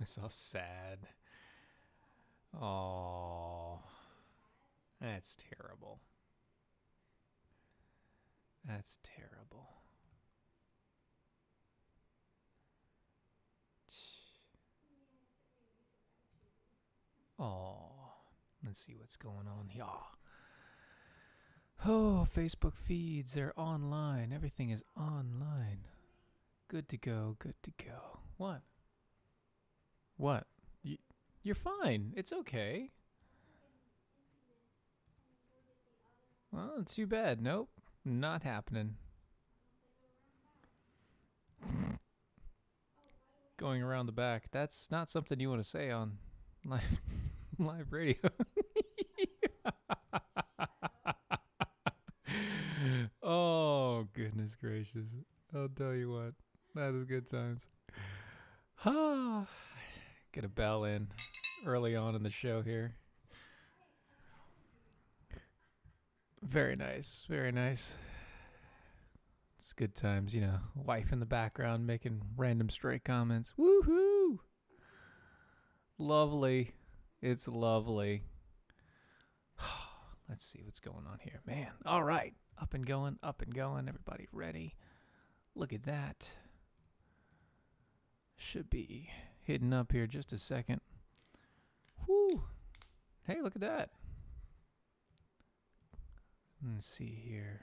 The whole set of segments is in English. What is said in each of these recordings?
So sad. Oh, that's terrible. That's terrible. Oh, let's see what's going on here. Oh, Facebook feeds, they're online. Everything is online. Good to go, good to go. What? What? You're fine. It's okay. Well, too bad. Nope. Not happening. Going around the back. That's not something you want to say on live radio. Oh, goodness gracious. I'll tell you what. That is good times. Get a bell in early on in the show here. Very nice. Very nice. It's good times, you know. Wife in the background making random stray comments. Woohoo! Lovely. It's lovely. Let's see what's going on here. Man, all right. Up and going, up and going. Everybody ready? Look at that. Should be hitting up here just a second. Whoo! Hey, look at that. Let's see here.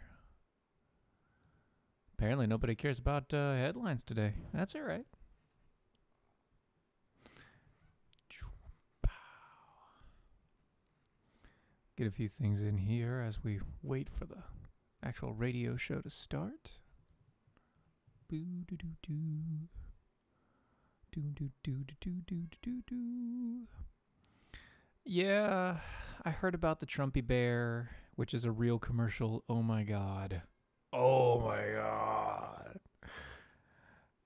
Apparently nobody cares about headlines today. That's all right. Get a few things in here as we wait for the actual radio show to start. Boo-doo-doo-doo. Do-do-do-do-do-do-do-do. Yeah, I heard about the Trumpy Bear, which is a real commercial. Oh my god. Oh my god.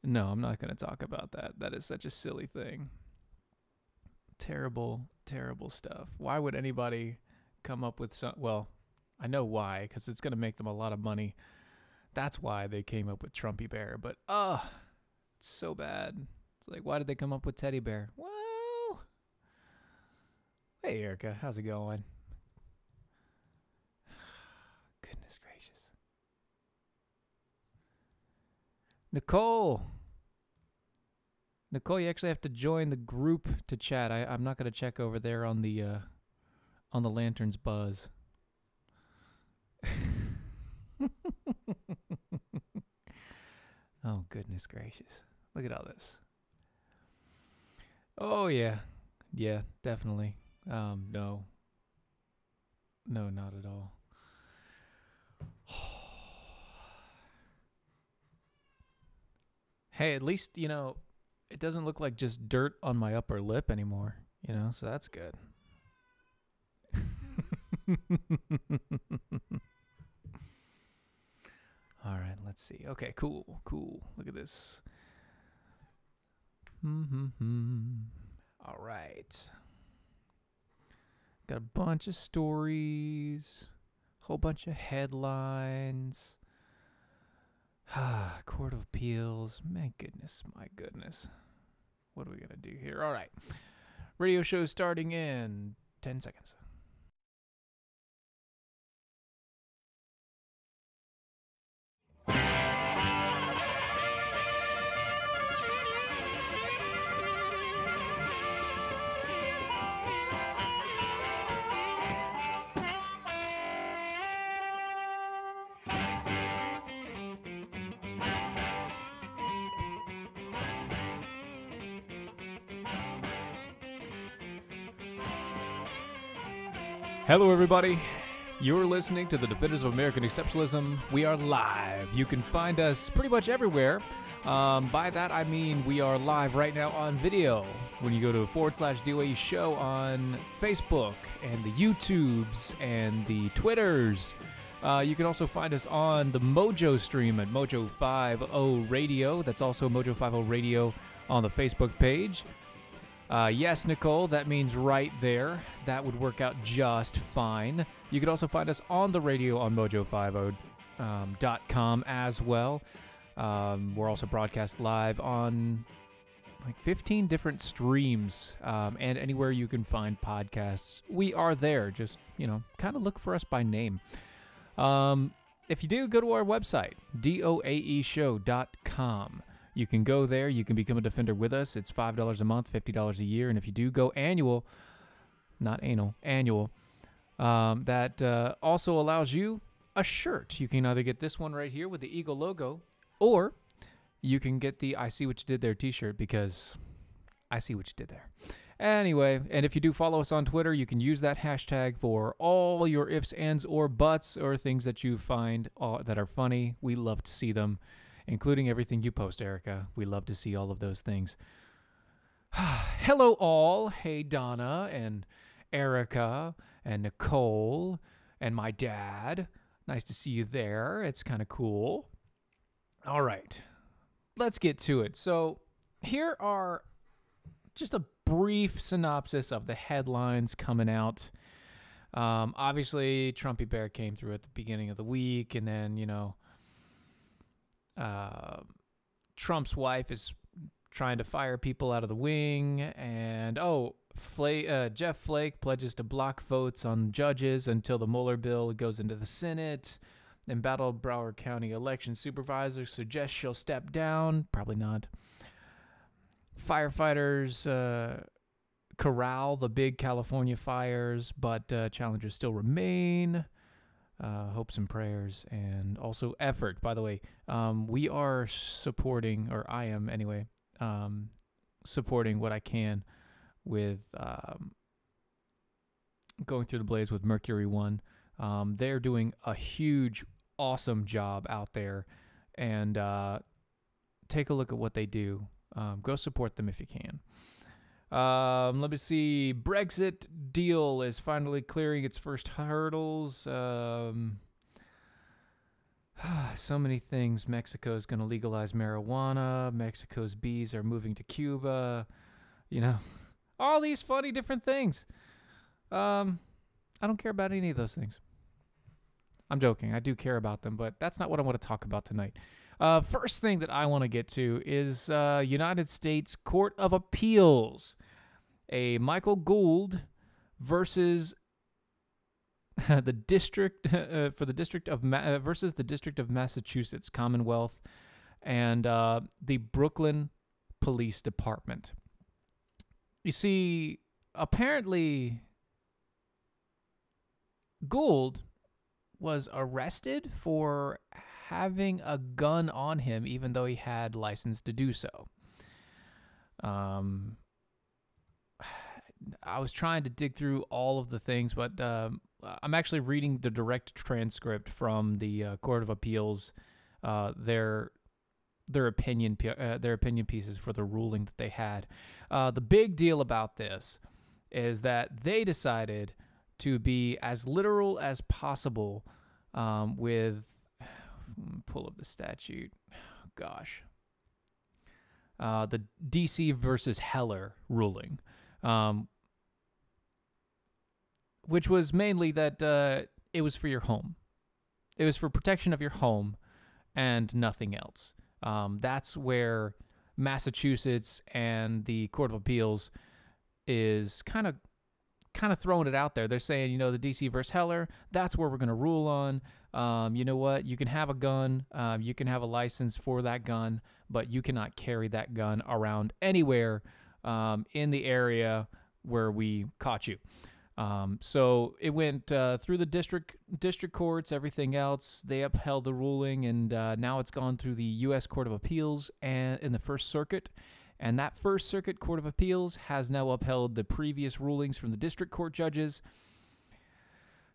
No, I'm not going to talk about that. That is such a silly thing. Terrible, terrible stuff. Why would anybody come up with some... Well, I know why, because it's going to make them a lot of money. That's why they came up with Trumpy Bear. But, it's so bad. It's like, why did they come up with Teddy Bear? Well... Hey, Erica. How's it going? Goodness gracious. Nicole, you actually have to join the group to chat. I'm not going to check over there on the Lantern's buzz. Oh, goodness gracious. Look at all this. Oh, yeah. Yeah, definitely. No. No, not at all. Hey, at least, you know, it doesn't look like just dirt on my upper lip anymore, you know, so that's good. All right, let's see. Okay, cool. Look at this. All right. Got a bunch of stories, whole bunch of headlines. Court of Appeals. My goodness. What are we going to do here? All right. Radio show starting in 10 seconds. Hello, everybody. You're listening to the Defenders of American Exceptionalism. We are live. You can find us pretty much everywhere. By that, I mean we are live right now on video. When you go to /DOAE show on Facebook and the YouTubes and the Twitters. You can also find us on the Mojo stream at Mojo50 Radio. That's also Mojo50 Radio on the Facebook page. Yes, Nicole, that means right there. That would work out just fine. You could also find us on the radio on Mojo50.com as well. We're also broadcast live on like 15 different streams, and anywhere you can find podcasts, we are there. Just, kind of look for us by name. If you do, go to our website, doaeshow.com. You can go there. You can become a Defender with us. It's $5 a month, $50 a year. And if you do go annual, not anal, annual, that also allows you a shirt. You can either get this one right here with the Eagle logo, or you can get the I See What You Did There t-shirt, because I see what you did there. Anyway, and if you do follow us on Twitter, you can use that hashtag for all your ifs, ands, or buts, or things that you find that are funny. We love to see them, including everything you post, Erica. We love to see all of those things. Hello, all. Hey, Donna and Erica and Nicole and my dad. Nice to see you there. It's kind of cool. All right, let's get to it. So here are just a brief synopsis of the headlines coming out. Obviously, Trumpy Bear came through at the beginning of the week, and then, Trump's wife is trying to fire people out of the wing, and, Jeff Flake pledges to block votes on judges until the Mueller bill goes into the Senate. Then Broward County election supervisor suggests she'll step down. Probably not. Firefighters corral the big California fires, but challenges still remain. Hopes and prayers, and also effort. By the way, we are supporting, or I am anyway, supporting what I can with going through the blaze with Mercury One. They're doing a huge, awesome job out there, and take a look at what they do. Go support them if you can. Let me see. Brexit deal is finally clearing its first hurdles. So many things. Mexico's going to legalize marijuana. Mexico's bees are moving to Cuba. All these funny different things. I don't care about any of those things. I'm joking. I do care about them, but that's not what I want to talk about tonight. First thing that I want to get to is United States Court of Appeals. A Michael Gould versus the district versus the District of Massachusetts Commonwealth and the Brooklyn Police Department. You see, apparently Gould was arrested for having a gun on him, even though he had license to do so. I was trying to dig through all of the things, but I'm actually reading the direct transcript from the Court of Appeals, their opinion pieces for the ruling that they had. The big deal about this is that they decided to be as literal as possible with pull up the statute. Gosh. The DC versus Heller ruling, which was mainly that it was for your home. It was for protection of your home and nothing else. That's where Massachusetts and the Court of Appeals is kind of throwing it out there. They're saying, the DC versus Heller, that's where we're going to rule on. You know what? You can have a gun. You can have a license for that gun, but you cannot carry that gun around anywhere in the area where we caught you. So it went through the district courts, everything else. They upheld the ruling, and now it's gone through the U.S. Court of Appeals and in the First Circuit. And that First Circuit Court of Appeals has now upheld the previous rulings from the district court judges.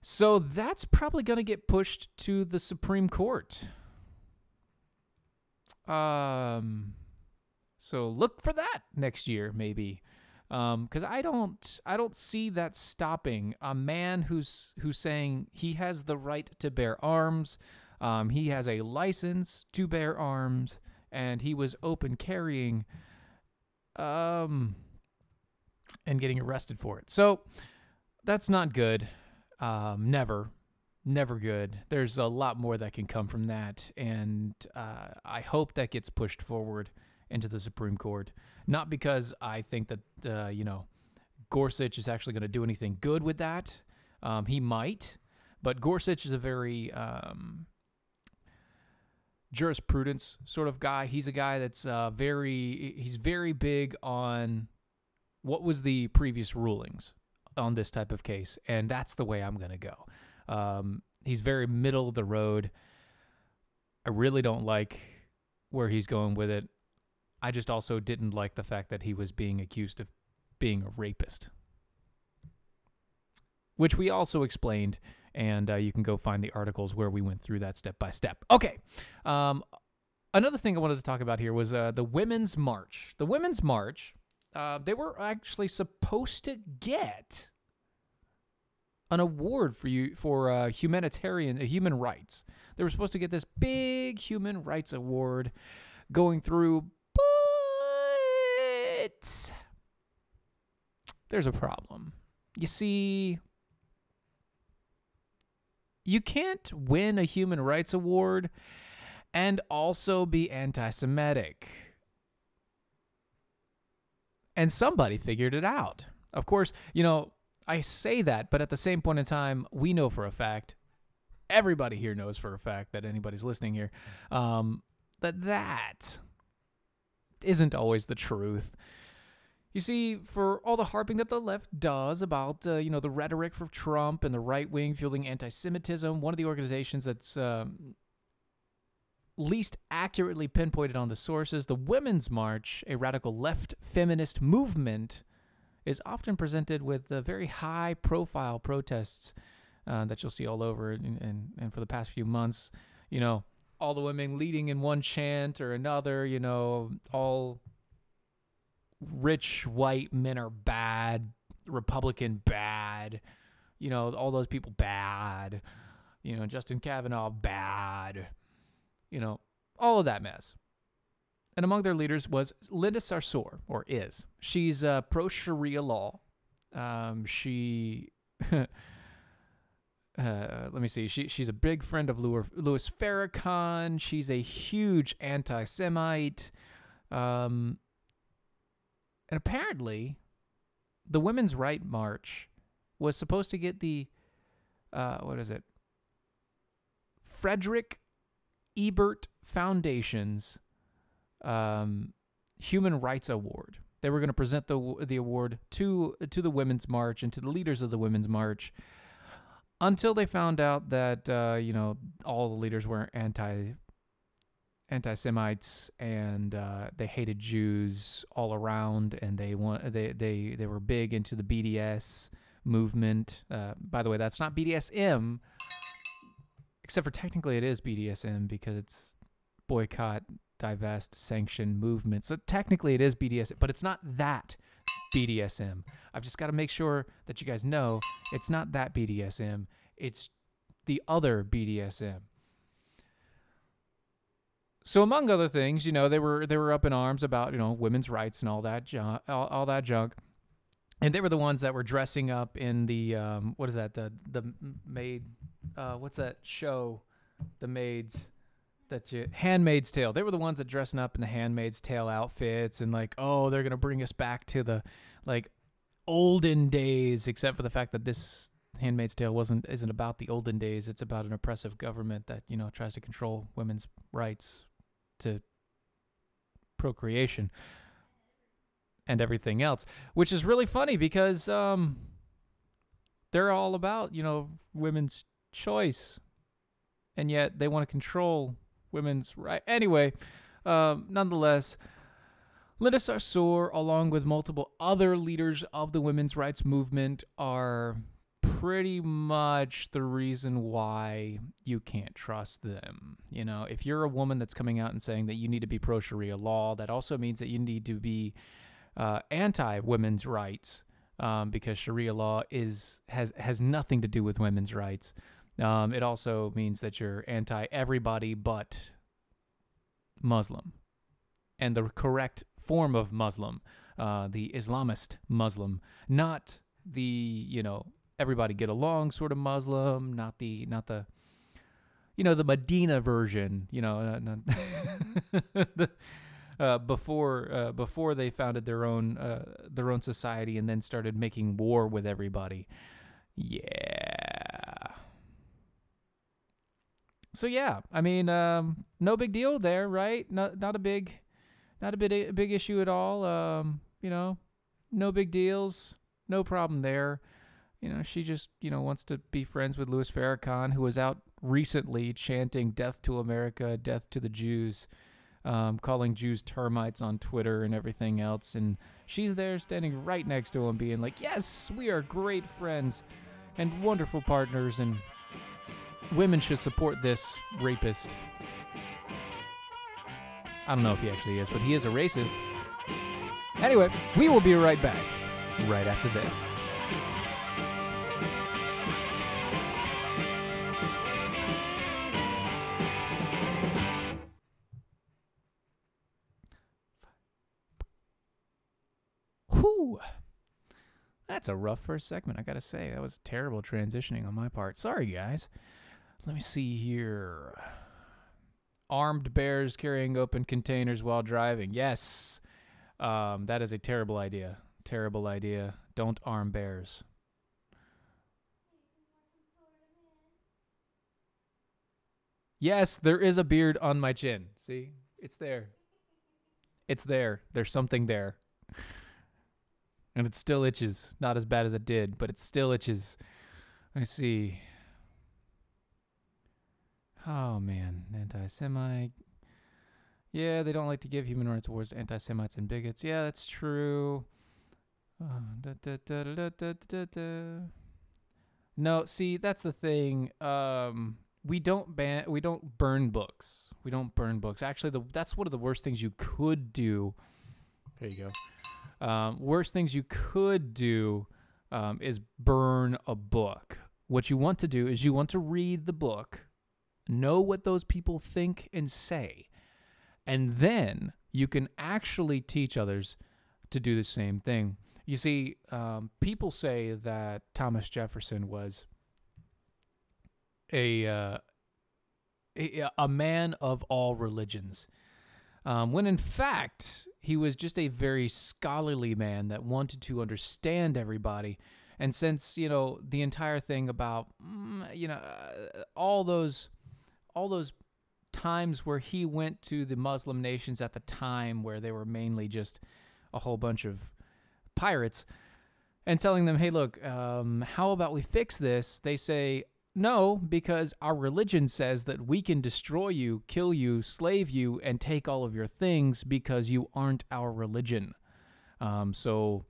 So that's probably going to get pushed to the Supreme Court. So look for that next year, maybe. Because I don't see that stopping a man who's saying he has the right to bear arms. He has a license to bear arms, and he was open carrying, and getting arrested for it. So that's not good. Never good. There's a lot more that can come from that, and I hope that gets pushed forward into the Supreme Court. Not because I think that, Gorsuch is actually going to do anything good with that. He might, but Gorsuch is a very jurisprudence sort of guy. He's a guy that's he's very big on what was the previous rulings on this type of case, and that's the way I'm going to go. He's very middle of the road. I really don't like where he's going with it. I just also didn't like the fact that he was being accused of being a rapist, which we also explained, and you can go find the articles where we went through that step by step. Okay. Another thing I wanted to talk about here was the Women's March. The Women's March, they were actually supposed to get an award for human rights. They were supposed to get this big human rights award going through, but there's a problem. You see, you can't win a human rights award and also be anti-Semitic. And somebody figured it out. Of course, I say that, but at the same point in time, we know for a fact, everybody here knows for a fact that anybody's listening here, that isn't always the truth. You see, for all the harping that the left does about, the rhetoric for Trump and the right wing fueling anti-Semitism, one of the organizations that's least accurately pinpointed on the sources, the Women's March, a radical left feminist movement, is often presented with very high-profile protests that you'll see all over, and for the past few months, all the women leading in one chant or another, all rich white men are bad, Republican bad, all those people bad, Justin Kavanaugh bad, all of that mess. And among their leaders was Linda Sarsour, or is. She's pro-Sharia law. She, let me see. She's a big friend of Louis Farrakhan. She's a huge anti-Semite. And apparently, the Women's Right March was supposed to get the, Frederick Ebert Foundation's Human Rights Award. They were going to present the award to the Women's March and to the leaders of the Women's March until they found out that all the leaders were anti-Semites and they hated Jews all around, and they were big into the BDS movement. By the way, that's not BDSM, except for technically it is BDSM because it's boycott, divest, sanction movement. So technically it is BDSM, but it's not that BDSM. I've just got to make sure that you guys know it's not that BDSM. It's the other BDSM. So among other things, they were up in arms about, women's rights and all that junk. And they were the ones that were dressing up in the the maid, what's that show? The maids. Handmaid's Tale. They were the ones that dressing up in the Handmaid's Tale outfits and they're going to bring us back to the olden days, except for the fact that this Handmaid's Tale isn't about the olden days. It's about an oppressive government that, tries to control women's rights to procreation and everything else, which is really funny because they're all about, women's choice, and yet they want to control women's right. Anyway, nonetheless, Linda Sarsour, along with multiple other leaders of the women's rights movement, are pretty much the reason why you can't trust them. If you're a woman that's coming out and saying that you need to be pro-Sharia law, that also means that you need to be anti-women's rights, because Sharia law has nothing to do with women's rights. It also means that you're anti-everybody but Muslim, and the correct form of Muslim, the Islamist Muslim, not the everybody get along sort of Muslim, not the the Medina version, before they founded their own society and then started making war with everybody. Yeah. So yeah, I mean, no big deal there, right? Not a big issue at all. You know, no big deals, no problem there. You know, she just, wants to be friends with Louis Farrakhan, who was out recently chanting "Death to America, Death to the Jews," calling Jews termites on Twitter and everything else. And she's there standing right next to him being like, yes, we are great friends and wonderful partners, and women should support this rapist. I don't know if he actually is, but he is a racist. Anyway, we will be right back right after this. Whew. That's a rough first segment, I gotta say. That was terrible transitioning on my part. Sorry, guys. Let me see here. Armed bears carrying open containers while driving. Yes. That is a terrible idea. Terrible idea. Don't arm bears. Yes, there is a beard on my chin. See? It's there. It's there. There's something there. And it still itches. Not as bad as it did, but it still itches. I see. Oh, man. Anti-Semite. Yeah, they don't like to give human rights awards to anti-Semites and bigots. Yeah, that's true. No, see, that's the thing. We don't burn books. We don't burn books. Actually, that's one of the worst things you could do. There you go. Worst things you could do is burn a book. What you want to do is you want to read the book, know what those people think and say, and then you can actually teach others to do the same thing. You see, people say that Thomas Jefferson was a man of all religions, when in fact he was just a very scholarly man that wanted to understand everybody. And since the entire thing about all those times where he went to the Muslim nations at the time where they were mainly just a whole bunch of pirates and telling them, hey, look, how about we fix this? They say, no, because our religion says that we can destroy you, kill you, slave you, and take all of your things because you aren't our religion. So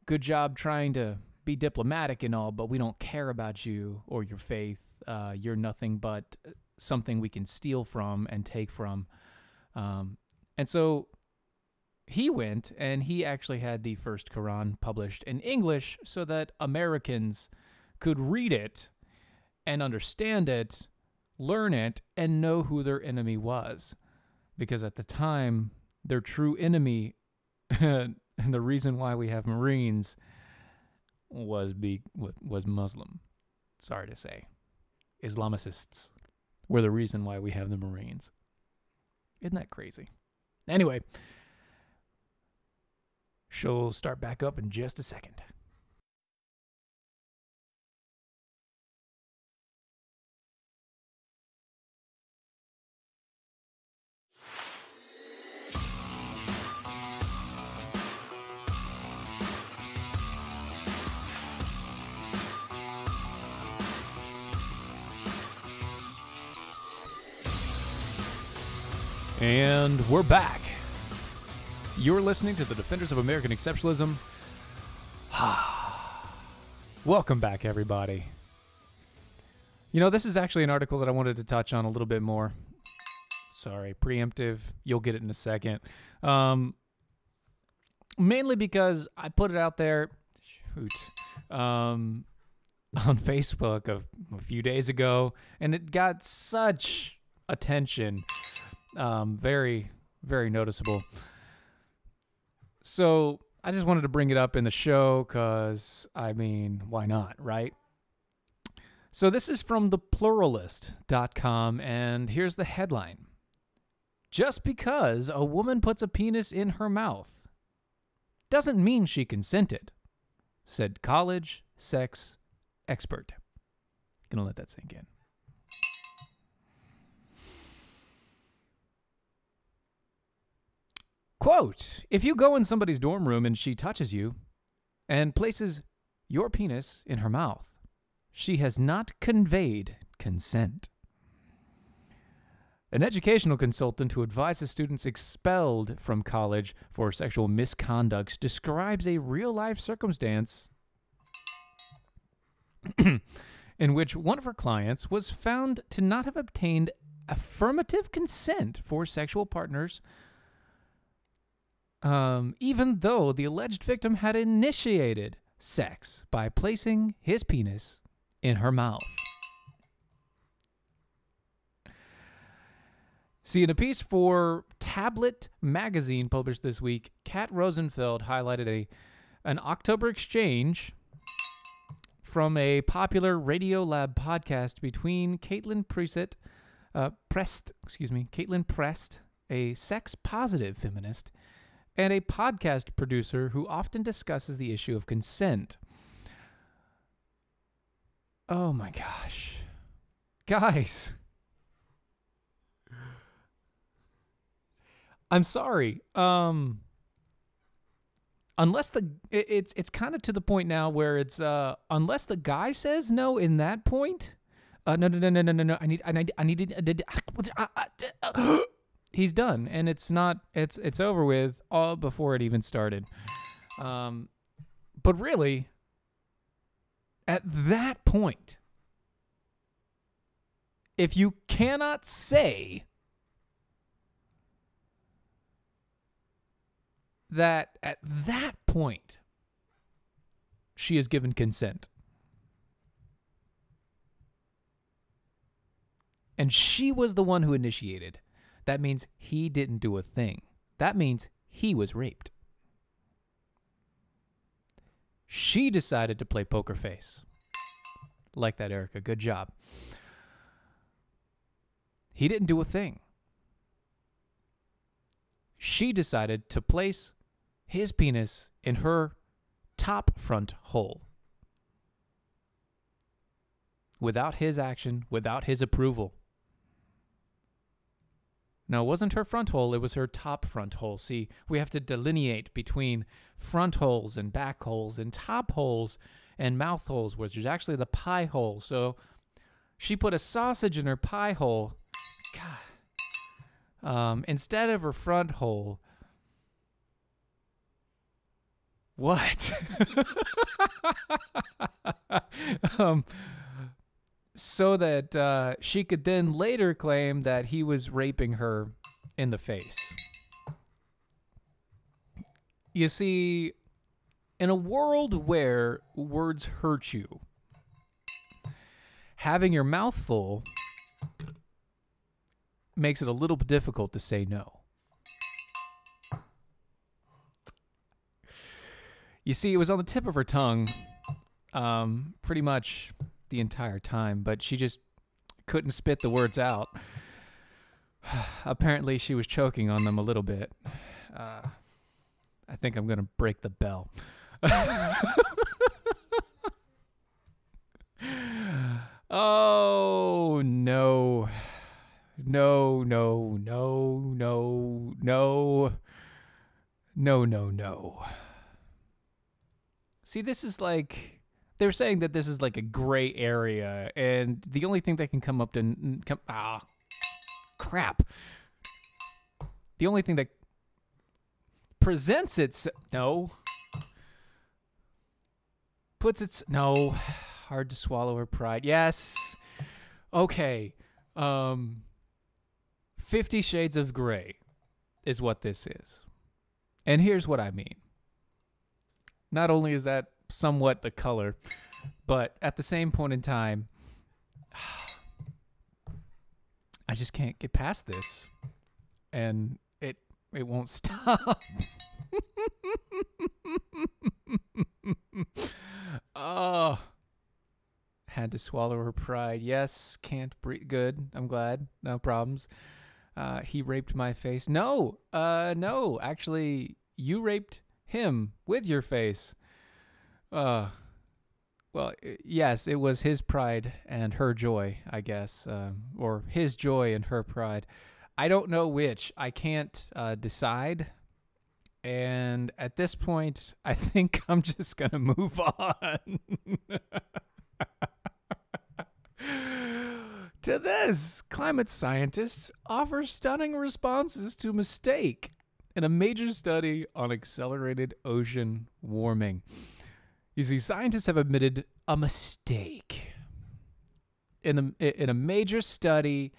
good job trying to be diplomatic and all, but we don't care about you or your faith. You're nothing but something we can steal from and take from. And so he went and he actually had the first Quran published in English so that Americans could read it and understand it, learn it, and know who their enemy was. Because at the time, their true enemy, and the reason why we have Marines, was Muslim. Sorry to say. Islamicists were the reason why we have the Marines. Isn't that crazy? Anyway, she'll start back up in just a second. And we're back. You're listening to the Defenders of American Exceptionalism. Welcome back, everybody. This is actually an article that I wanted to touch on a little bit more. Sorry, preemptive. You'll get it in a second. Mainly because I put it out there on Facebook a few days ago, and it got such attention. Very, very noticeable. So I just wanted to bring it up in the show because, why not, right? So this is from thepluralist.com, and here's the headline. Just because a woman puts a penis in her mouth doesn't mean she consented, said college sex expert. Gonna let that sink in. Quote, if you go in somebody's dorm room and she touches you and places your penis in her mouth, she has not conveyed consent. An educational consultant who advises students expelled from college for sexual misconduct describes a real-life circumstance in which one of her clients was found to not have obtained affirmative consent for sexual partners, even though the alleged victim had initiated sex by placing his penis in her mouth. See, in a piece for Tablet magazine published this week, Kat Rosenfeld highlighted an October exchange from a popular Radiolab podcast between Caitlin Prest, a sex-positive feminist, and a podcast producer who often discusses the issue of consent. Oh my gosh. Guys. I'm sorry. Unless it's kind of to the point now where it's unless the guy says no in that point, no. I need he's done, and it's over with all before it even started. But really, at that point, if you cannot say that at that point she is given consent, and she was the one who initiated, that means he didn't do a thing. That means he was raped. She decided to play poker face. Like that, Erica. Good job. He didn't do a thing. She decided to place his penis in her top front hole. Without his action, without his approval. Now, it wasn't her front hole, it was her top front hole. See, we have to delineate between front holes and back holes and top holes and mouth holes, which is actually the pie hole. So she put a sausage in her pie hole. God. Instead of her front hole. What? So that she could then later claim that he was raping her in the face. You see, in a world where words hurt you, having your mouth full makes it a little difficult to say no. You see, it was on the tip of her tongue pretty much the entire time, but she just couldn't spit the words out. Apparently, she was choking on them a little bit. I think I'm going to break the bell. Oh, no. No. See, this is like, they're saying that this is like a gray area, and the only thing that can come up to, crap. The only thing that presents hard to swallow her pride. Yes. Okay. 50 Shades of Grey is what this is. And here's what I mean. Not only is that somewhat the color, but at the same point in time, I just can't get past this. And it won't stop. Oh. Had to swallow her pride. Yes, can't breathe. Good. I'm glad. No problems. He raped my face. No, no, actually, you raped him with your face. Well, yes, it was his pride and her joy, I guess, or his joy and her pride. I don't know which. I can't decide. And at this point, I think I'm just going to move on. To this, climate scientists offer stunning responses to mistake in a major study on accelerated ocean warming. You see, scientists have admitted a mistake in a major study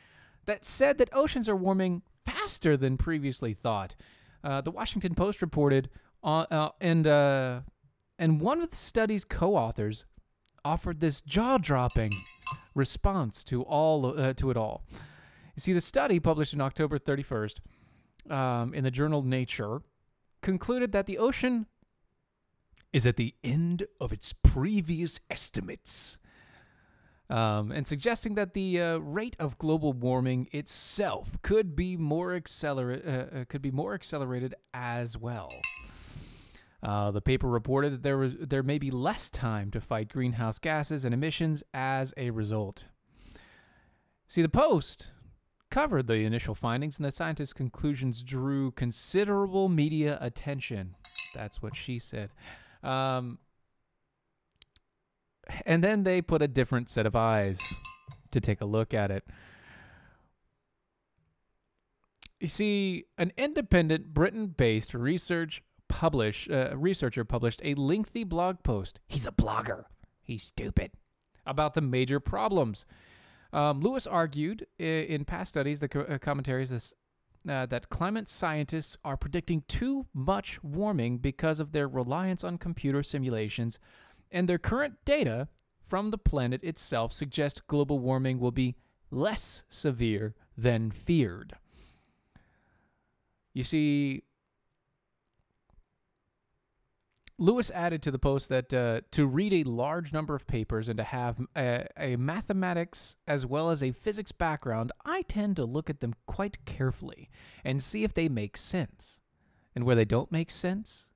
that said that oceans are warming faster than previously thought. The Washington Post reported, and one of the study's co-authors offered this jaw-dropping response to it all. You see, the study, published on October 31st in the journal Nature, concluded that the ocean is at the end of its previous estimates, and suggesting that the rate of global warming itself could be more accelerated as well. The paper reported that there may be less time to fight greenhouse gases and emissions as a result. See, the Post covered the initial findings, and the scientists' conclusions drew considerable media attention. That's what she said. And then they put a different set of eyes to take a look at it. You see, an independent Britain-based researcher published a lengthy blog post. He's a blogger. He's stupid. About the major problems. Lewis argued in past studies, the commentaries, that climate scientists are predicting too much warming because of their reliance on computer simulations, and their current data from the planet itself suggest global warming will be less severe than feared. You see, Lewis added to the post that to read a large number of papers and to have a mathematics as well as a physics background, I tend to look at them quite carefully and see if they make sense. And where they don't make sense,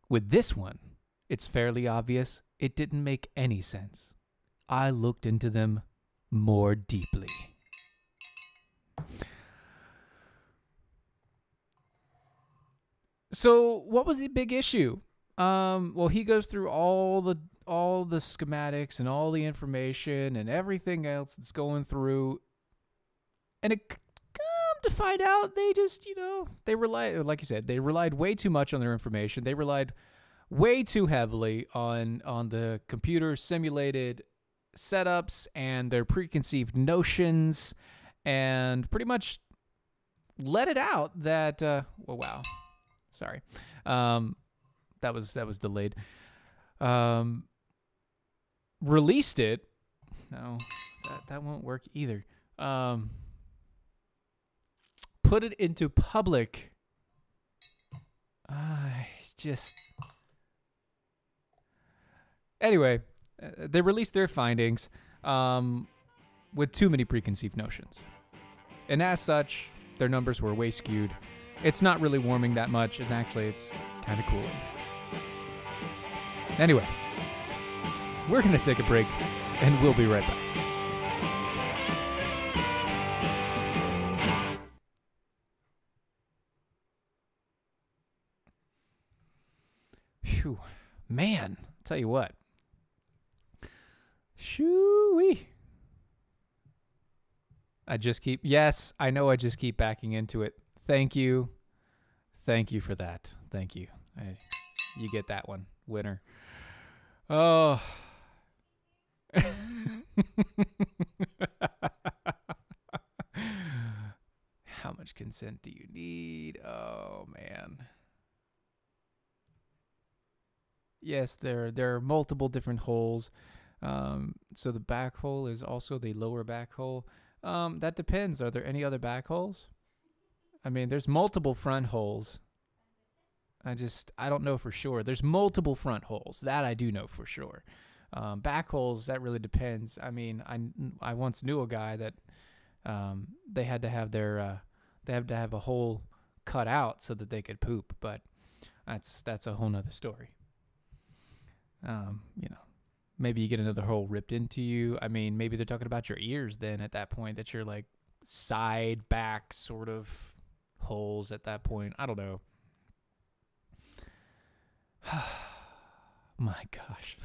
with this one, it's fairly obvious it didn't make any sense. I looked into them more deeply. So what was the big issue? Well, he goes through all the schematics and all the information and everything else that's going through, and it come to find out they just, they relied, like you said, they relied way too much on their information. They relied way too heavily on the computer simulated setups and their preconceived notions, and pretty much let it out that wow. Sorry. That was delayed. Released it. No, that won't work either. Put it into public. It's just... Anyway, they released their findings with too many preconceived notions. And as such, their numbers were way skewed. It's not really warming that much, and actually it's kind of cooling. Anyway, we're going to take a break, and we'll be right back. Phew. Man, I'll tell you what. Shoo-wee. Yes, I know I just keep backing into it. Thank you. Thank you for that. Thank you. You get that one, winner. Oh. How much consent do you need? Oh, man. Yes, there are multiple different holes. So the back hole is also the lower back hole. That depends. Are there any other back holes? I mean, there's multiple front holes. I don't know for sure. There's multiple front holes. That I do know for sure. Back holes, that really depends. I mean, I once knew a guy that They had to have a hole cut out so that they could poop, but that's a whole nother story. Maybe you get another hole ripped into you. I mean, maybe they're talking about your ears then at that point, that you're like side back sort of holes at that point. I don't know. My gosh.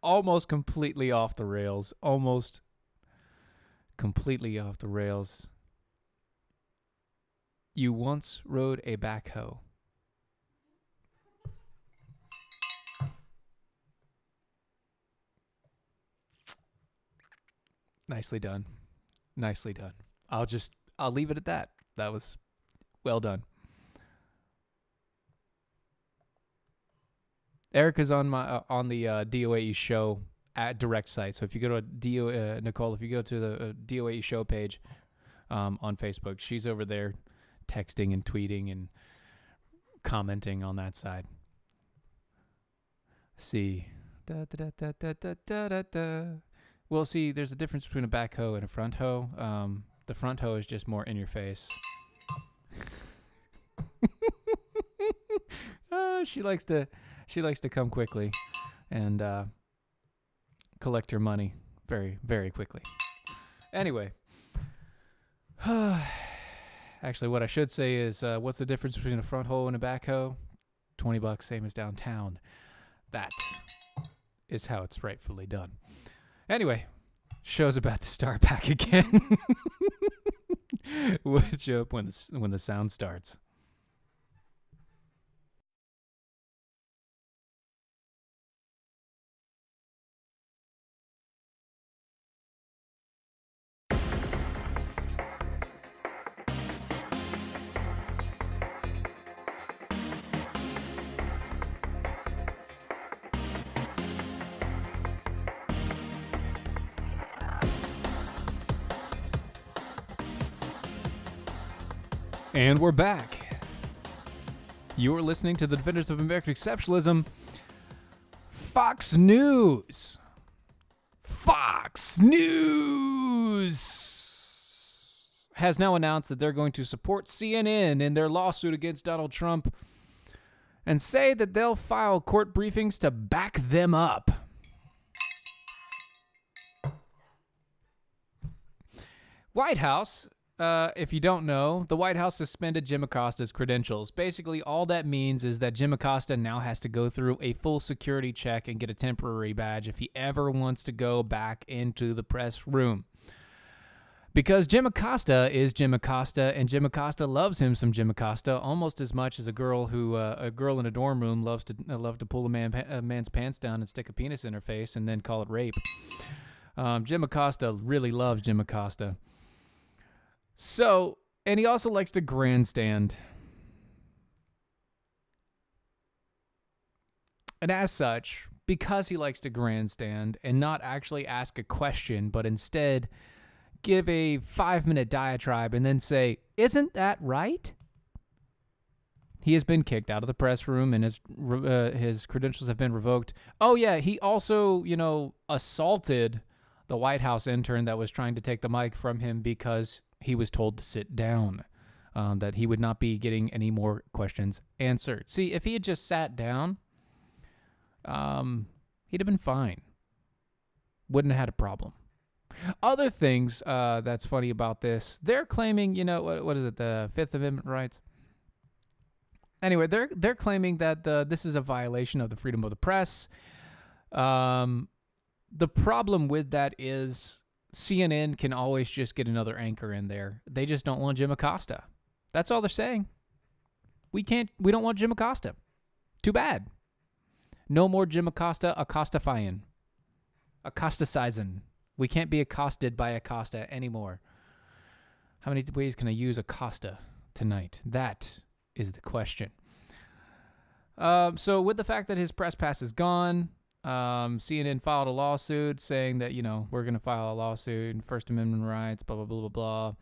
Almost completely off the rails. Almost completely off the rails. You once rode a backhoe. Nicely done. Nicely done. I'll leave it at that. That was well done. Erica's on the DOAE show at direct site. So if you go to Nicole, if you go to the DOAE show page on Facebook, she's over there texting and tweeting and commenting on that side. See. Well, see, there's a difference between a backhoe and a front hoe. The front hoe is just more in your face. She likes to come quickly and collect your money very, very quickly. Anyway, actually, what I should say is, what's the difference between a front hoe and a backhoe? $20, same as downtown. That is how it's rightfully done. Anyway, show's about to start back again. Watch up when the sound starts. And we're back. You're listening to the Defenders of American Exceptionalism. Fox News. Fox News has now announced that they're going to support CNN in their lawsuit against Donald Trump and say that they'll file court briefings to back them up. White House. If you don't know, the White House suspended Jim Acosta's credentials. Basically, all that means is that Jim Acosta now has to go through a full security check and get a temporary badge if he ever wants to go back into the press room. Because Jim Acosta is Jim Acosta, and Jim Acosta loves him some Jim Acosta almost as much as a girl in a dorm room loves to pull a man's pants down and stick a penis in her face and then call it rape. Jim Acosta really loves Jim Acosta. So, and he also likes to grandstand. And as such, because he likes to grandstand and not actually ask a question, but instead give a 5-minute diatribe and then say, "Isn't that right?" He has been kicked out of the press room and his credentials have been revoked. Oh yeah, he also, assaulted the White House intern that was trying to take the mic from him because he was told to sit down, that he would not be getting any more questions answered. See, if he had just sat down, he'd have been fine. Wouldn't have had a problem. Other things that's funny about this, they're claiming, what is it, the Fifth Amendment rights? Anyway, they're claiming that this is a violation of the freedom of the press. The problem with that is CNN can always just get another anchor in there. They just don't want Jim Acosta. That's all they're saying. We don't want Jim Acosta. Too bad. No more Jim Acosta Acostifying. Acosticizing. We can't be accosted by Acosta anymore. How many ways can I use Acosta tonight? That is the question. So with the fact that his press pass is gone, CNN filed a lawsuit saying that, we're going to file a lawsuit and First Amendment rights, blah, blah, blah, blah,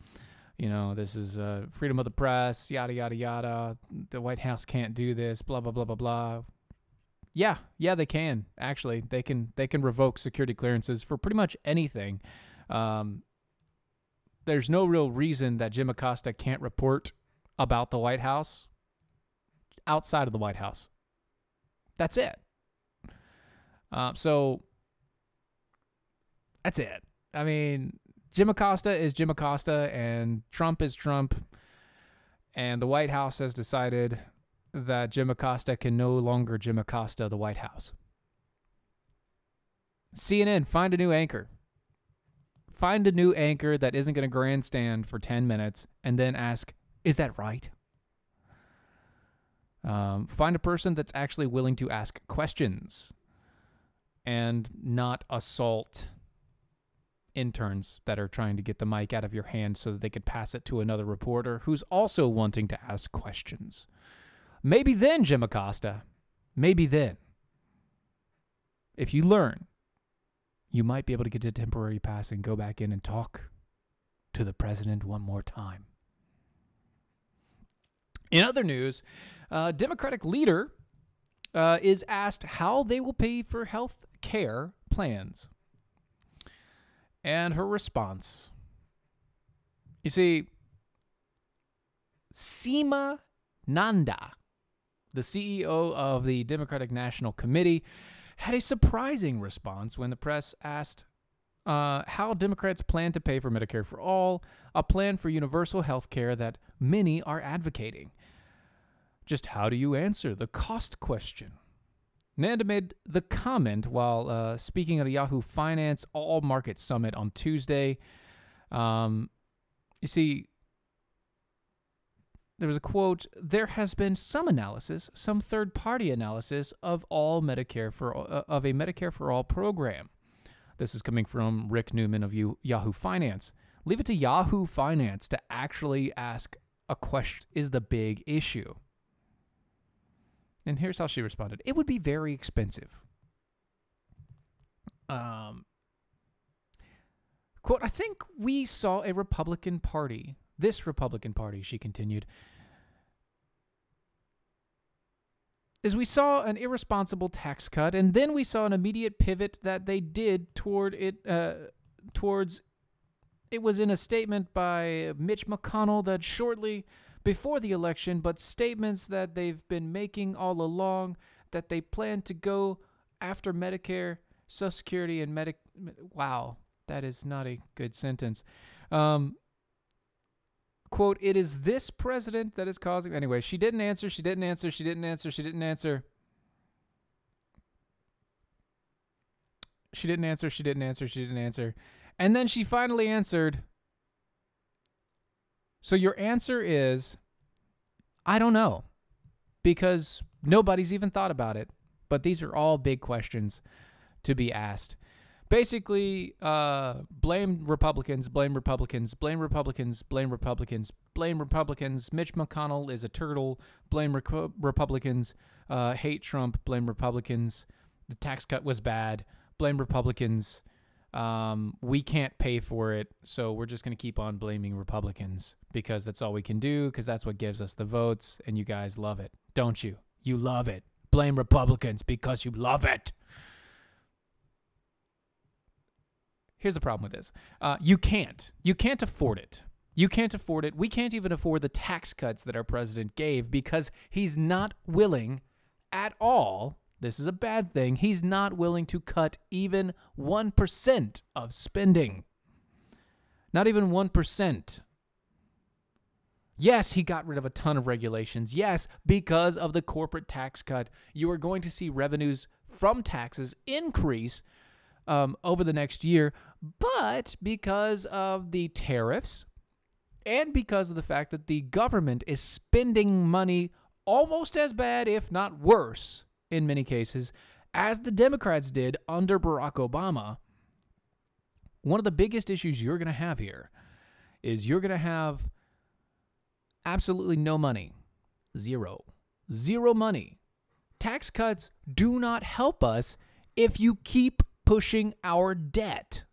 blah. This is freedom of the press, yada, yada, yada. The White House can't do this, blah, blah, blah, blah, blah. Yeah, they can. Actually, they can revoke security clearances for pretty much anything. There's no real reason that Jim Acosta can't report about the White House outside of the White House. That's it. So that's it. I mean, Jim Acosta is Jim Acosta, and Trump is Trump, and the White House has decided that Jim Acosta can no longer Jim Acosta the White House. CNN, find a new anchor. Find a new anchor that isn't going to grandstand for 10 minutes and then ask, is that right? Find a person that's actually willing to ask questions and not assault interns that are trying to get the mic out of your hand so that they could pass it to another reporter who's also wanting to ask questions. Maybe then, Jim Acosta, maybe then, if you learn, you might be able to get a temporary pass and go back in and talk to the president one more time. In other news, Democratic leader is asked how they will pay for health care plans. And her response, you see, Seema Nanda, the CEO of the Democratic National Committee, had a surprising response when the press asked how Democrats plan to pay for Medicare for All, a plan for universal health care that many are advocating. Just how do you answer the cost question? Nanda made the comment while speaking at a Yahoo Finance All Market Summit on Tuesday. You see, there was a quote, there has been some analysis, some third-party analysis of a Medicare for All program. This is coming from Rick Newman of Yahoo Finance. Leave it to Yahoo Finance to actually ask a question is the big issue. And here's how she responded. It would be very expensive. Quote, I think we saw a Republican Party, this Republican Party, she continued, is we saw an irresponsible tax cut, and then we saw an immediate pivot that they did toward it, towards, it was in a statement by Mitch McConnell that shortly before the election, but statements that they've been making all along, that they plan to go after Medicare, Social Security, and wow, that is not a good sentence. Quote, it is this president that is causing... Anyway, she didn't answer. And then she finally answered, so your answer is, I don't know, because nobody's even thought about it. But these are all big questions to be asked. Basically, blame Republicans, blame Republicans, blame Republicans, blame Republicans, blame Republicans. Mitch McConnell is a turtle. Blame Republicans. Hate Trump. Blame Republicans. The tax cut was bad. Blame Republicans. We can't pay for it, so we're just going to keep on blaming Republicans because that's all we can do, because that's what gives us the votes, and you guys love it, don't you? You love it. Blame Republicans because you love it. Here's the problem with this. You can't afford it. You can't afford it. We can't even afford the tax cuts that our president gave because he's not willing at all. This is a bad thing. He's not willing to cut even 1% of spending. Not even 1%. Yes, he got rid of a ton of regulations. Yes, because of the corporate tax cut, you are going to see revenues from taxes increase over the next year. But because of the tariffs and because of the fact that the government is spending money almost as bad, if not worse, in many cases, as the Democrats did under Barack Obama, one of the biggest issues you're going to have here is you're going to have absolutely no money. Zero money. Tax cuts do not help us if you keep pushing our debt.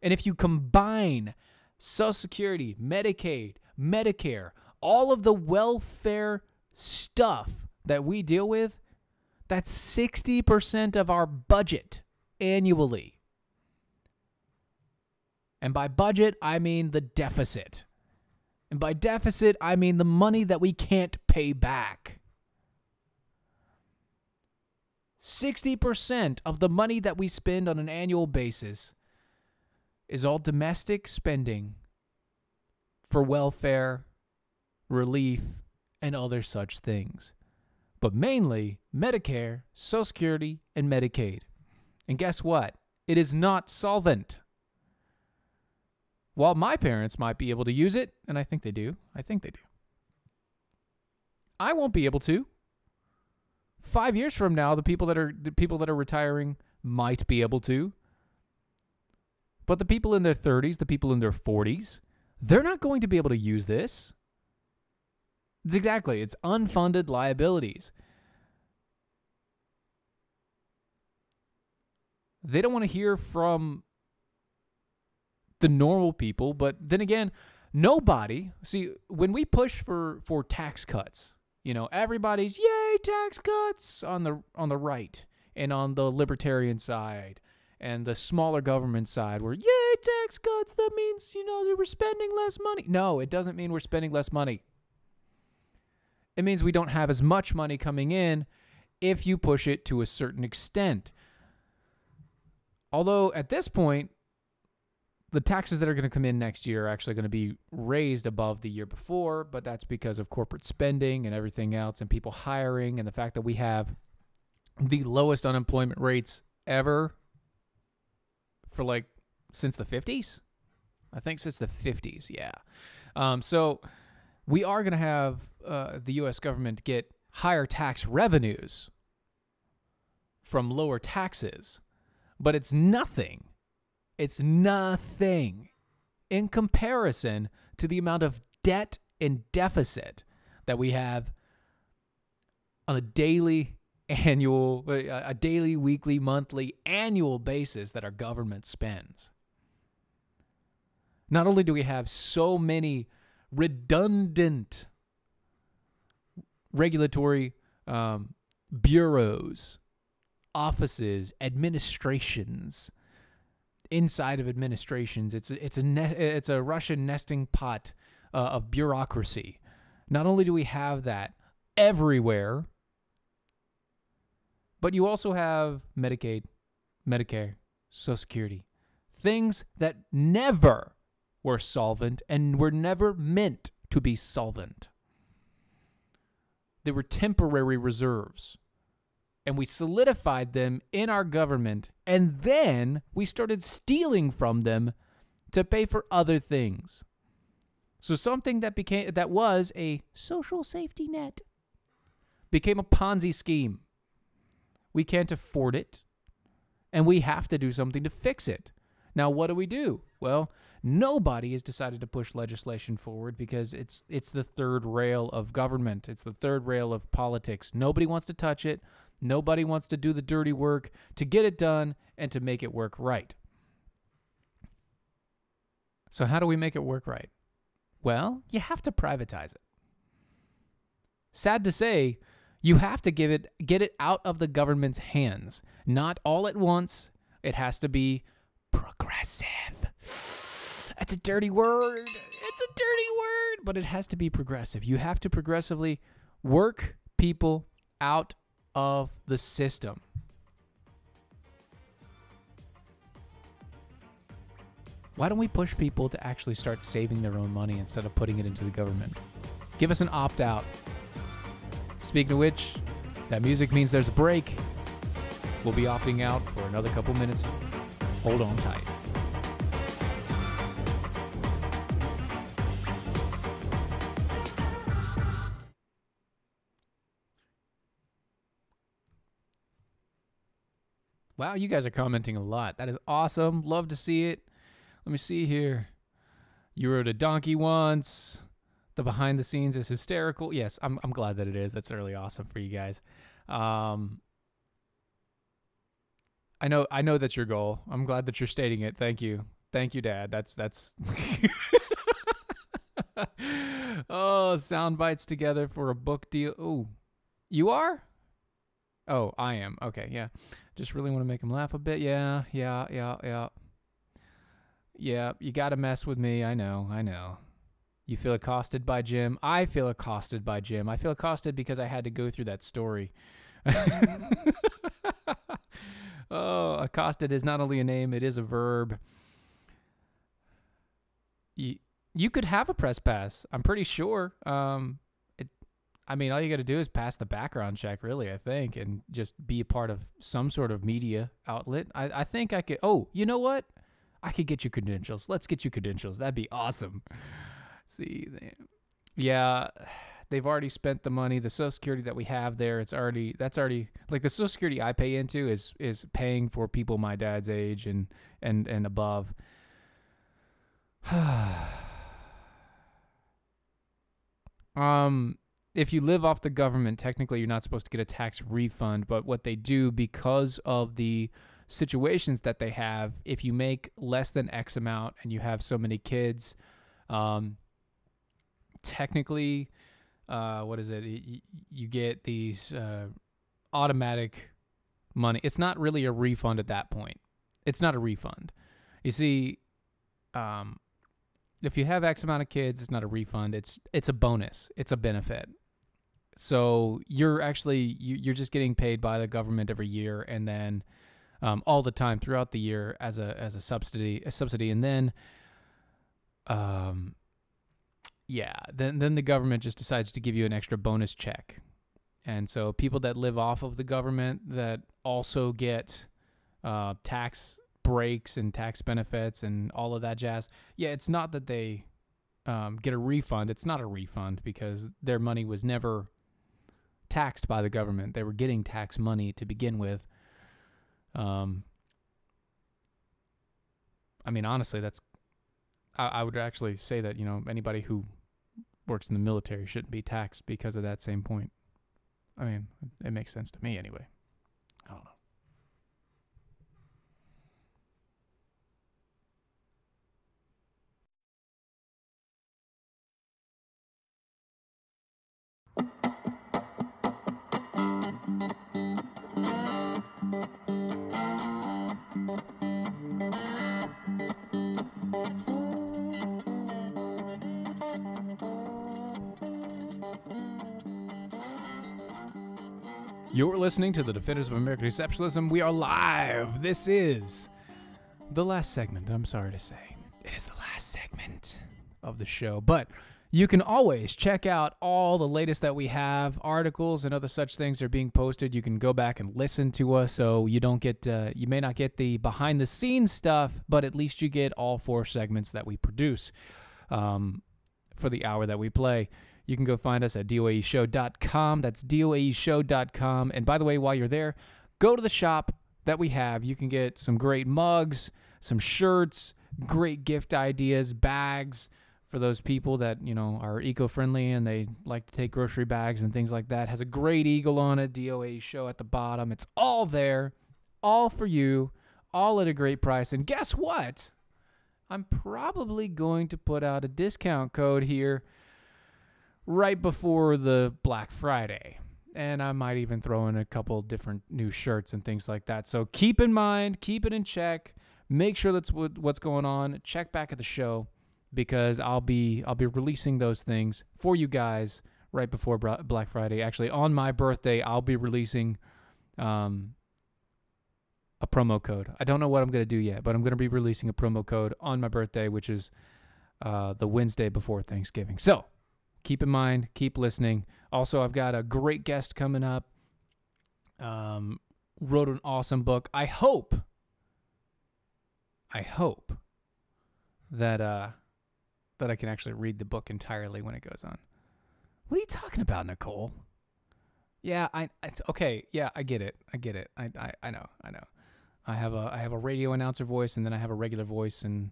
And if you combine Social Security, Medicaid, Medicare, all of the welfare stuff that we deal with, That's 60% of our budget annually. And by budget, I mean the deficit. And by deficit, I mean the money that we can't pay back. 60% of the money that we spend on an annual basis is all domestic spending for welfare, relief, and other such things. But mainly Medicare, Social Security, and Medicaid. And guess what? It is not solvent. While my parents might be able to use it, and I think they do, I won't be able to. 5 years from now, the people that are retiring might be able to. But the people in their 30s, the people in their 40s, they're not going to be able to use this. It's unfunded liabilities. They don't want to hear from the normal people, but then again, nobody. See, when we push for tax cuts, everybody's yay tax cuts on the right and on the libertarian side and the smaller government side, where yay tax cuts, that means we're spending less money. No, it doesn't mean we're spending less money. It means we don't have as much money coming in if you push it to a certain extent. Although at this point, the taxes that are going to come in next year are actually going to be raised above the year before, but that's because of corporate spending and everything else and people hiring and the fact that we have the lowest unemployment rates ever for since the 50s. I think since the 50s, yeah. So we are going to have the U.S. government get higher tax revenues from lower taxes, but it's nothing. It's nothing in comparison to the amount of debt and deficit that we have on a daily, weekly, monthly, annual basis that our government spends. Not only do we have so many redundant regulatory bureaus, offices, administrations, inside of administrations, it's a Russian nesting pot of bureaucracy. Not only do we have that everywhere, but you also have Medicaid, Medicare, Social Security, things that never were solvent and were never meant to be solvent. They were temporary reserves. And we solidified them in our government, and then we started stealing from them to pay for other things. So something that was a social safety net became a Ponzi scheme. We can't afford it, and we have to do something to fix it. Now, what do? Well, nobody has decided to push legislation forward because it's the third rail of government. It's the third rail of politics. Nobody wants to touch it. Nobody wants to do the dirty work to get it done and to make it work right. So how do we make it work right? Well, you have to privatize it. Sad to say, you have to get it out of the government's hands. Not all at once. It has to be progressive. That's a dirty word. But it has to be progressive. You have to progressively work people out of the system. Why don't we push people to actually start saving their own money instead of putting it into the government? Give us an opt-out. Speaking of which, that music means there's a break. We'll be opting out for another couple minutes. Hold on tight. Wow, you guys are commenting a lot. That is awesome. Love to see it. Let me see here. You rode a donkey once. The behind the scenes is hysterical. Yes, I'm glad that it is. That's really awesome for you guys. I know that's your goal. I'm glad that you're stating it. Thank you, Dad. That's oh, sound bites together for a book deal. Ooh, you are? Oh, I am. Okay, yeah. Just really want to make him laugh a bit. Yeah. Yeah, you got to mess with me. I know. You feel accosted by Jim. I feel accosted by Jim. I feel accosted because I had to go through that story. Oh, accosted is not only a name, it is a verb. You could have a press pass. I'm pretty sure. I mean, all you got to do is pass the background check, really, I think, and just be a part of some sort of media outlet. I think I could. Oh, you know what? I could get you credentials. Let's get you credentials. That'd be awesome. See, yeah, they've already spent the money. The Social Security that we have there, that's already like the Social Security I pay into is paying for people my dad's age and above. If you live off the government, technically you're not supposed to get a tax refund, but what they do, because of the situations that they have, if you make less than X amount and you have so many kids, technically, what is it? You get these automatic money. It's not really a refund at that point. It's not a refund. You see, if you have X amount of kids, it's not a refund. It's a bonus. It's a benefit. So you're just getting paid by the government every year, and then all the time throughout the year as a subsidy, and then then the government just decides to give you an extra bonus check. And so people that live off of the government that also get tax breaks and tax benefits and all of that jazz. Yeah, it's not that they get a refund. It's not a refund because their money was never taxed by the government. They were getting tax money to begin with. I mean, honestly, I would actually say that, anybody who works in the military shouldn't be taxed because of that same point. I mean, it makes sense to me anyway. I don't know. You're listening to the Defenders of American Exceptionalism. We are live. This is the last segment. I'm sorry to say. It is the last segment of the show. But you can always check out all the latest that we have. Articles and other such things are being posted. You can go back and listen to us, so you don't get, you may not get the behind-the-scenes stuff, but at least you get all 4 segments that we produce for the hour that we play. You can go find us at doaeshow.com. That's doaeshow.com. And by the way, while you're there, go to the shop that we have. You can get some great mugs, some shirts, great gift ideas, bags for those people that, are eco-friendly and they like to take grocery bags and things like that. It has a great eagle on it, DOA Show at the bottom. It's all there, all for you, all at a great price. And guess what? I'm probably going to put out a discount code here right before the Black Friday. And I might even throw in a couple different new shirts and things like that. So keep in mind, keep it in check. Make sure that's what's going on. Check back at the show because I'll be releasing those things for you guys right before Black Friday. Actually, on my birthday, I'll be releasing a promo code. I don't know what I'm going to do yet, but I'm going to be releasing a promo code on my birthday, which is the Wednesday before Thanksgiving. So keep in mind, keep listening. Also, I've got a great guest coming up. Wrote an awesome book. I hope that I can actually read the book entirely when it goes on. What are you talking about, Nicole? Yeah, okay. Yeah, I get it. I know. I have a radio announcer voice, and then I have a regular voice, and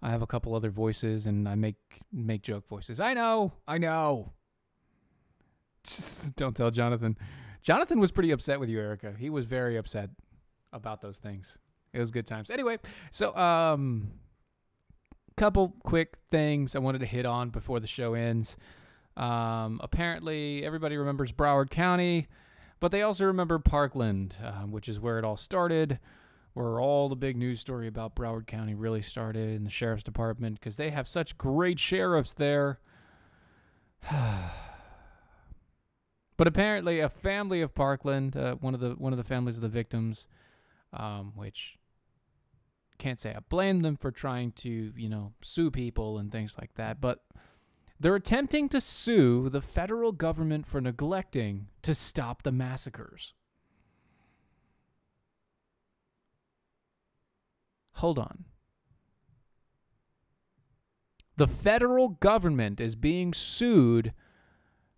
I have a couple other voices, and I make joke voices. I know. Don't tell Jonathan. Jonathan was pretty upset with you, Erica. He was very upset about those things. It was good times. Anyway, so couple quick things I wanted to hit on before the show ends. Apparently, everybody remembers Broward County. But they also remember Parkland, which is where it all started, where all the big news story about Broward County really started in the sheriff's department, because they have such great sheriffs there. But apparently, a family of Parkland, one of the families of the victims, which can't say I blame them for trying to, sue people and things like that, but they're attempting to sue the federal government for neglecting to stop the massacres. Hold on. The federal government is being sued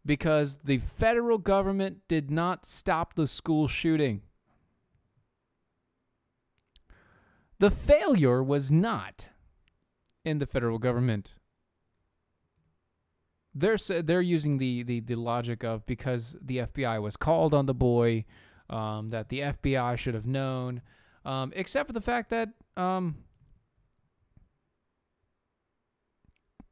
because the federal government did not stop the school shooting. The failure was not in the federal government. They're using the logic of, because the FBI was called on the boy, that the FBI should have known, except for the fact that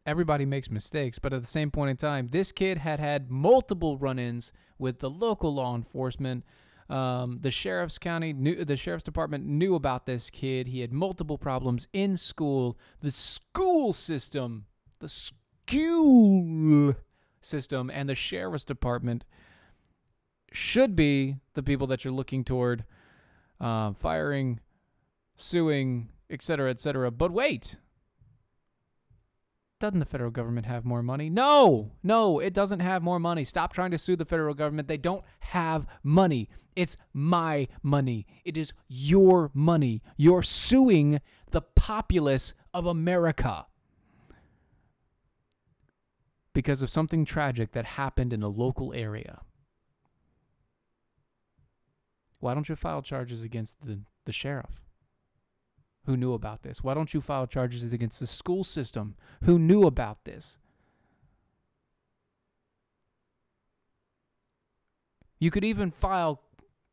everybody makes mistakes, but at the same point in time, this kid had multiple run-ins with the local law enforcement. The sheriff's department knew about this kid. He had multiple problems in school. The school system, and the sheriff's department should be the people that you're looking toward, firing, suing, etc., etc. But wait. Doesn't the federal government have more money? No, it doesn't have more money. Stop trying to sue the federal government. They don't have money. It's my money. It is your money. You're suing the populace of America because of something tragic that happened in a local area. Why don't you file charges against the sheriff who knew about this? Why don't you file charges against the school system who knew about this? You could even file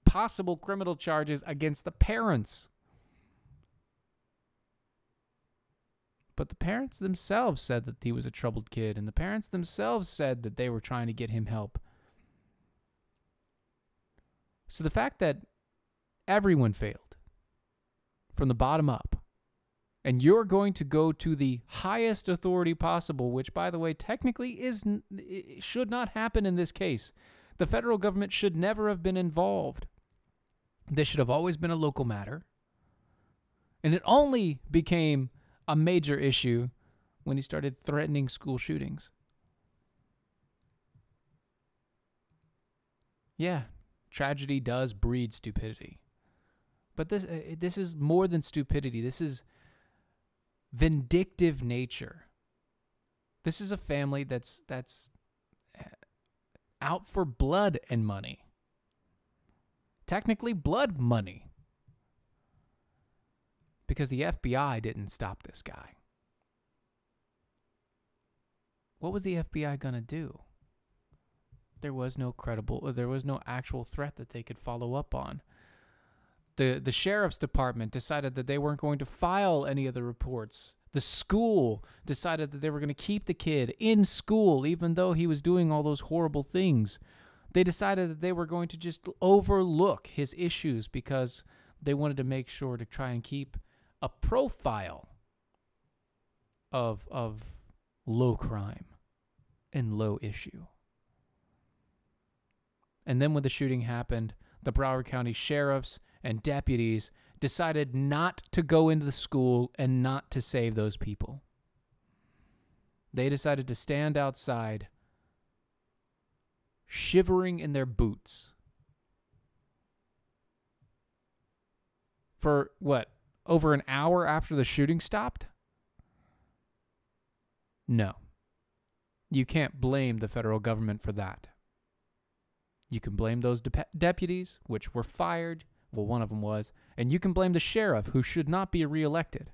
possible criminal charges against the parents. But the parents themselves said that he was a troubled kid, and the parents themselves said that they were trying to get him help. So the fact that everyone failed from the bottom up, and you're going to go to the highest authority possible, which, by the way, technically should not happen in this case. The federal government should never have been involved. This should have always been a local matter. And it only became a major issue when he started threatening school shootings. Yeah, tragedy does breed stupidity. But this is more than stupidity. This is vindictive nature. This is a family that's out for blood and money. Technically blood money. Because the FBI didn't stop this guy. What was the FBI going to do? There was no actual threat that they could follow up on. The sheriff's department decided that they weren't going to file any of the reports. The school decided that they were going to keep the kid in school even though he was doing all those horrible things. They decided that they were going to just overlook his issues because they wanted to make sure to try and keep a profile of low crime and low issue. And then when the shooting happened, the Broward County sheriffs and deputies decided not to go into the school and not to save those people. They decided to stand outside, shivering in their boots. For what? Over an hour after the shooting stopped? No. You can't blame the federal government for that. You can blame those deputies, which were fired. Well, one of them was. And you can blame the sheriff, who should not be reelected.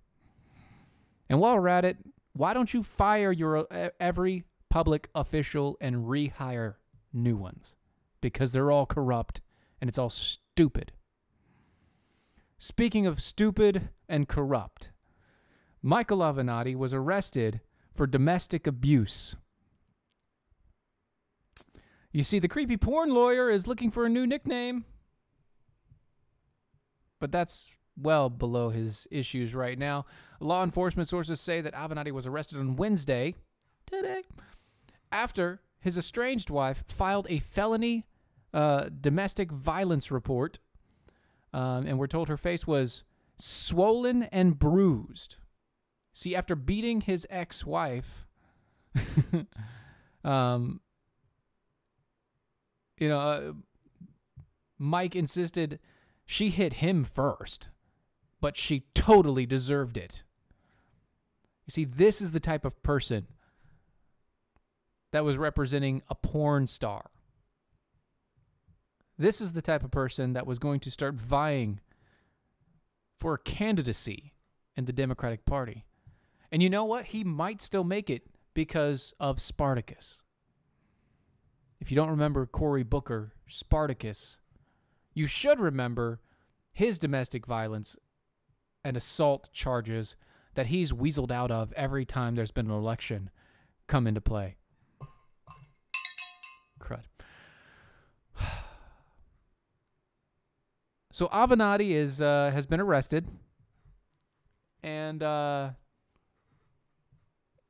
And while we're at it, why don't you fire your every public official and rehire new ones? Because they're all corrupt and it's all stupid. Speaking of stupid and corrupt, Michael Avenatti was arrested for domestic abuse. You see, the creepy porn lawyer is looking for a new nickname. But that's well below his issues right now. Law enforcement sources say that Avenatti was arrested on Wednesday, today, after his estranged wife filed a felony domestic violence report. And we're told her face was swollen and bruised. See, after beating his ex-wife, Mike insisted she hit him first, but she totally deserved it. You see, this is the type of person that was representing a porn star. This is the type of person that was going to start vying for a candidacy in the Democratic Party. And you know what? He might still make it because of Spartacus. If you don't remember Cory Booker, Spartacus, you should remember his domestic violence and assault charges that he's weaseled out of every time there's been an election come into play. Crud. So Avenatti has been arrested, and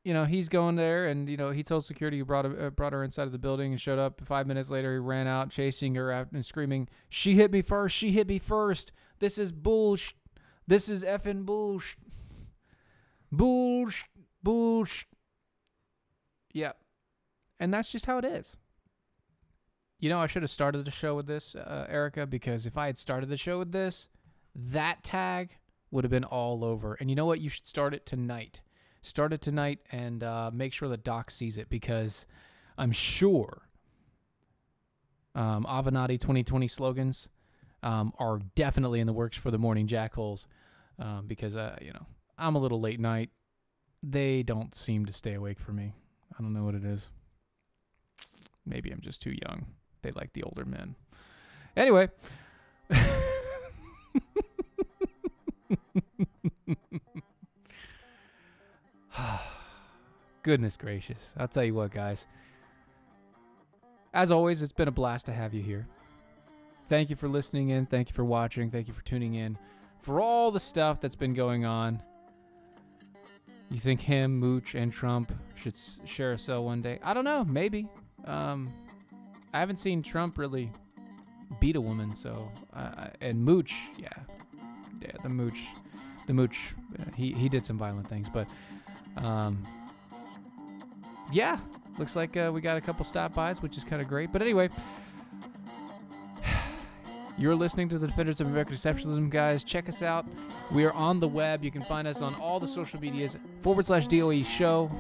he's going there, and he told security he brought her inside of the building and showed up. 5 minutes later, he ran out, chasing her out and screaming, "She hit me first! She hit me first! This is bullshit! This is effing bullshit! Bullshit! Bullshit!" Yeah, and that's just how it is. I should have started the show with this, Erica, because if I had started the show with this, that tag would have been all over. And you know what? You should start it tonight. Start it tonight and make sure the doc sees it, because I'm sure Avenatti 2020 slogans are definitely in the works for the morning jackholes, because, I'm a little late night. They don't seem to stay awake for me. I don't know what it is. Maybe I'm just too young. They like the older men. Anyway. Goodness gracious. I'll tell you what, guys. As always, it's been a blast to have you here. Thank you for listening in. Thank you for watching. Thank you for tuning in. For all the stuff that's been going on. You think him, Mooch, and Trump should share a cell one day? I don't know. Maybe. I haven't seen Trump really beat a woman, so and Mooch, yeah, the Mooch, he did some violent things, but yeah, looks like we got a couple stop-bys, which is kind of great. But anyway, you're listening to the Defenders of American Exceptionalism, guys. Check us out. We are on the web. You can find us on all the social medias, /DOAE show,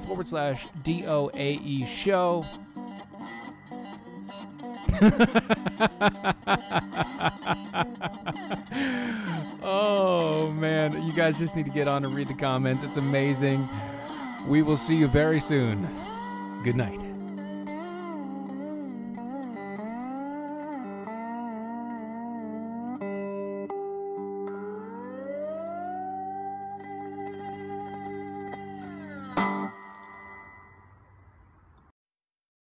/DOAE show. Oh, man. You guys just need to get on and read the comments. It's amazing. We will see you very soon. Good night.